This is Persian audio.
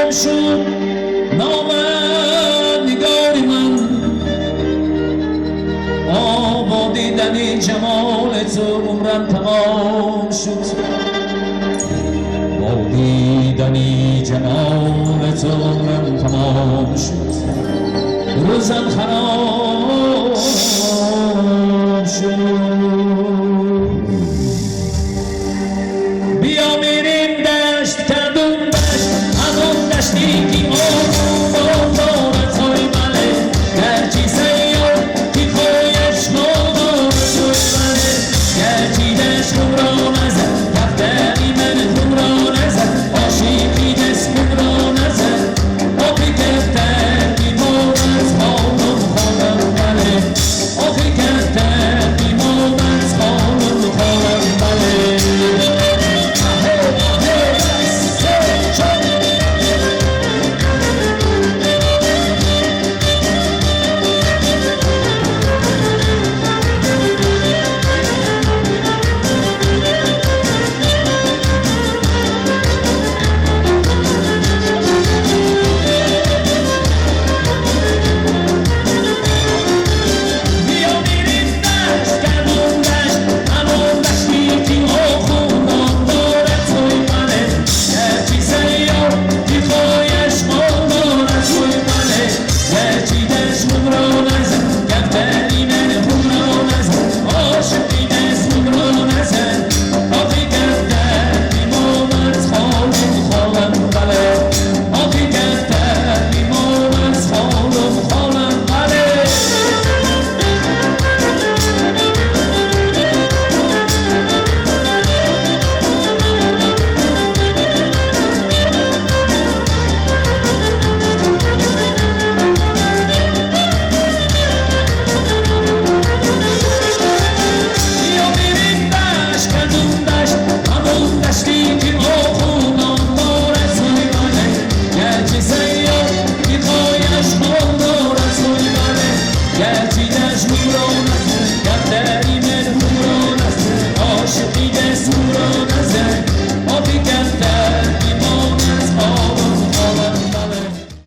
تمام شد نام نگار من با دیدن جمال تو عمرم تمام شد با دیدن جمال تو عمرم تمام شد روزم خراب شد بیا میریم دشت کردون دشت همون دشتی که آمون دارت های منه گرچی سیار که خویش مادار توی منه گرچی دشت خون را نزد کفتری من خون را نزد عاشقی دست خون را نزد آخی کفتر بیمار از خانم خانم منه آخی کفتر بیمار از خانم خانم منه گرچی دشت خون را نزد